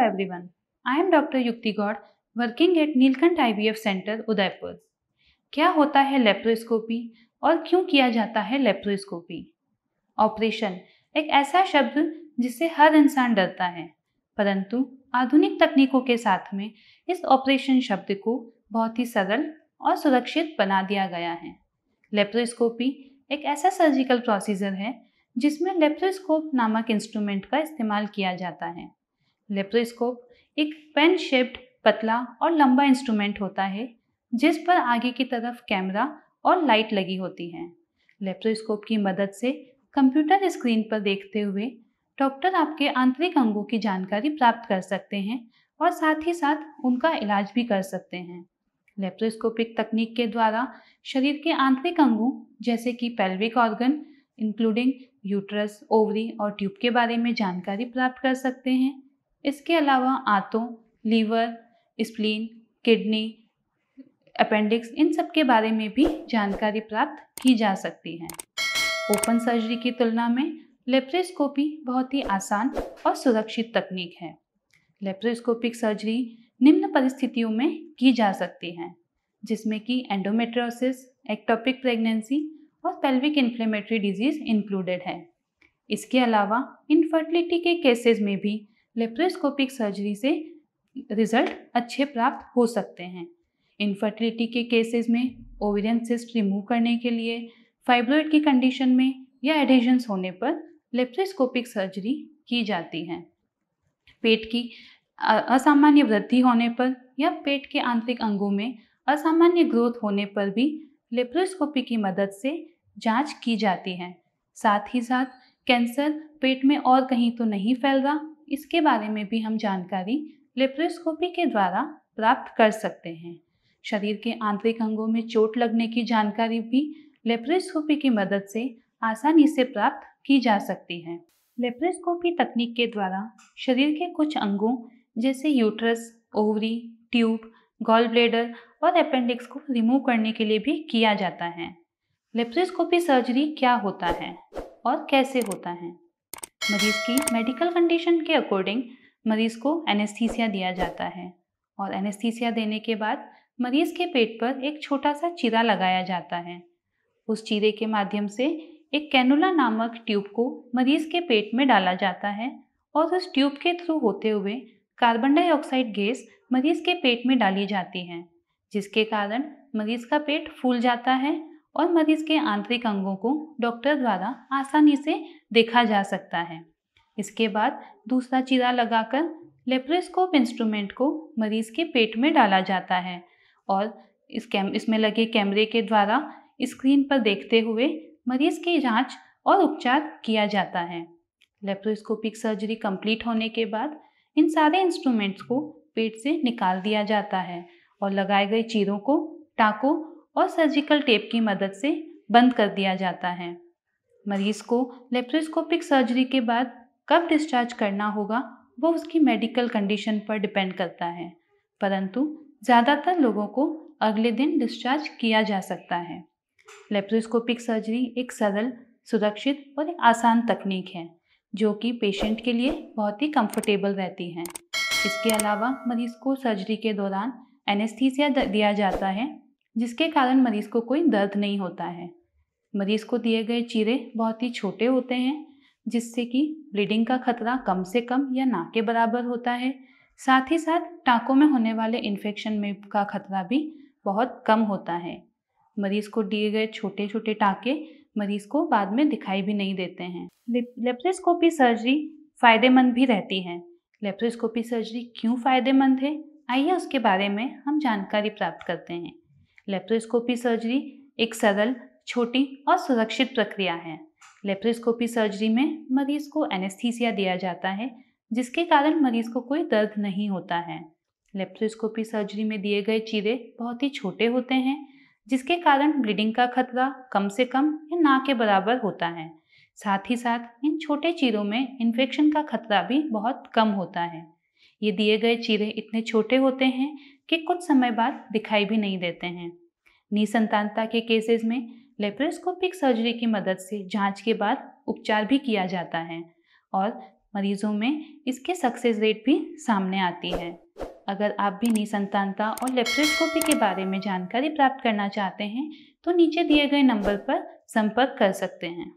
everyone. I am Dr. Yukti Gaud working at Neelkanth IVF Center, Udaipur. क्या होता है laparoscopy और क्यों किया जाता है लेप्रोस्कोपी? ऑपरेशन एक ऐसा शब्द जिससे हर इंसान डरता है, परंतु आधुनिक तकनीकों के साथ में इस ऑपरेशन शब्द को बहुत ही सरल और सुरक्षित बना दिया गया है। लेप्रोस्कोपी एक ऐसा सर्जिकल प्रोसीजर है जिसमें लेप्रोस्कोप नामक इंस्ट्रूमेंट का इस्तेमाल किया जाता है। लेप्रोस्कोप एक पेन शेप्ड पतला और लंबा इंस्ट्रूमेंट होता है जिस पर आगे की तरफ कैमरा और लाइट लगी होती है। लेप्रोस्कोप की मदद से कंप्यूटर स्क्रीन पर देखते हुए डॉक्टर आपके आंतरिक अंगों की जानकारी प्राप्त कर सकते हैं और साथ ही साथ उनका इलाज भी कर सकते हैं। लेप्रोस्कोपिक तकनीक के द्वारा शरीर के आंतरिक अंगों जैसे कि pelvic organ including uterus, ovary और ट्यूब के बारे में जानकारी प्राप्त कर सकते हैं। इसके अलावा आंतों, लीवर, स्प्लीन, किडनी, अपेंडिक्स इन सब के बारे में भी जानकारी प्राप्त की जा सकती है। ओपन सर्जरी की तुलना में लेप्रोस्कोपी बहुत ही आसान और सुरक्षित तकनीक है। लेप्रोस्कोपिक सर्जरी निम्न परिस्थितियों में की जा सकती है, जिसमें कि एंडोमेट्रियोसिस, एक्टोपिक प्रेगनेंसी और पेल्विक इन्फ्लेमेटरी डिजीज इंक्लूडेड है। इसके अलावा इनफर्टिलिटी के केसेस में भी लेप्रोस्कोपिक सर्जरी से रिजल्ट अच्छे प्राप्त हो सकते हैं। इनफर्टिलिटी के केसेस में ओवेरियन सिस्ट रिमूव करने के लिए, फाइब्रॉइड की कंडीशन में या एडिशंस होने पर लेप्रोस्कोपिक सर्जरी की जाती है। पेट की असामान्य वृद्धि होने पर या पेट के आंतरिक अंगों में असामान्य ग्रोथ होने पर भी लेप्रोस्कोपी की मदद से जांच की जाती है। साथ ही साथ कैंसर पेट में और कहीं तो नहीं फैल रहा, इसके बारे में भी हम जानकारी लेप्रोस्कोपी के द्वारा प्राप्त कर सकते हैं। शरीर के आंतरिक अंगों में चोट लगने की जानकारी भी लेप्रोस्कोपी की मदद से आसानी से प्राप्त की जा सकती है। लेप्रोस्कोपी तकनीक के द्वारा शरीर के कुछ अंगों जैसे uterus, ovary, tube, gall bladder और अपेंडिक्स को रिमूव करने के लिए भी किया जाता है। लेप्रोस्कोपी सर्जरी क्या होता है और कैसे होता है? मरीज की मेडिकल कंडीशन के अकॉर्डिंग मरीज को एनेस्थीसिया दिया जाता है और एनेस्थीसिया देने के बाद मरीज के पेट पर एक छोटा सा चीरा लगाया जाता है। उस चीरे के माध्यम से एक कैनुला नामक ट्यूब को मरीज के पेट में डाला जाता है और उस ट्यूब के थ्रू होते हुए कार्बन डाइऑक्साइड गैस मरीज के पेट में डाली जाती है, जिसके कारण मरीज का पेट फूल जाता है और मरीज के आंतरिक अंगों को डॉक्टर द्वारा आसानी से देखा जा सकता है। इसके बाद दूसरा चीरा लगाकर लेप्रोस्कोप इंस्ट्रूमेंट को मरीज के पेट में डाला जाता है और इसमें लगे कैमरे के द्वारा स्क्रीन पर देखते हुए मरीज की जांच और उपचार किया जाता है। लेप्रोस्कोपिक सर्जरी कंप्लीट होने के बाद इन सारे इंस्ट्रूमेंट्स को पेट से निकाल दिया जाता है और लगाए गए चीरों को टाँकों और सर्जिकल टेप की मदद से बंद कर दिया जाता है। मरीज को लेप्रोस्कोपिक सर्जरी के बाद कब डिस्चार्ज करना होगा वो उसकी मेडिकल कंडीशन पर डिपेंड करता है, परंतु ज़्यादातर लोगों को अगले दिन डिस्चार्ज किया जा सकता है। लेप्रोस्कोपिक सर्जरी एक सरल, सुरक्षित और एक आसान तकनीक है जो कि पेशेंट के लिए बहुत ही कंफर्टेबल रहती है। इसके अलावा मरीज को सर्जरी के दौरान एनेस्थीसिया दिया जाता है, जिसके कारण मरीज को कोई दर्द नहीं होता है। मरीज को दिए गए चीरे बहुत ही छोटे होते हैं, जिससे कि ब्लीडिंग का खतरा कम से कम या ना के बराबर होता है। साथ ही साथ टाँकों में होने वाले इन्फेक्शन में का खतरा भी बहुत कम होता है। मरीज को दिए गए छोटे छोटे टाँके मरीज को बाद में दिखाई भी नहीं देते हैं। लेप्रोस्कोपी सर्जरी फ़ायदेमंद भी रहती है। लेप्रोस्कोपी सर्जरी क्यों फ़ायदेमंद है, आइए उसके बारे में हम जानकारी प्राप्त करते हैं। लेप्रोस्कोपी सर्जरी एक सरल, छोटी और सुरक्षित प्रक्रिया है। लेप्रोस्कोपी सर्जरी में मरीज को एनेस्थीसिया दिया जाता है, जिसके कारण मरीज को कोई दर्द नहीं होता है। लेप्रोस्कोपी सर्जरी में दिए गए चीरे बहुत ही छोटे होते हैं, जिसके कारण ब्लीडिंग का खतरा कम से कम या ना के बराबर होता है। साथ ही साथ इन छोटे चीरों में इन्फेक्शन का खतरा भी बहुत कम होता है। ये दिए गए चीरे इतने छोटे होते हैं कि कुछ समय बाद दिखाई भी नहीं देते हैं। निसंतानता के केसेस में लेप्रोस्कोपिक सर्जरी की मदद से जांच के बाद उपचार भी किया जाता है और मरीजों में इसके सक्सेस रेट भी सामने आती है। अगर आप भी निसंतानता और लेप्रोस्कोपी के बारे में जानकारी प्राप्त करना चाहते हैं तो नीचे दिए गए नंबर पर संपर्क कर सकते हैं।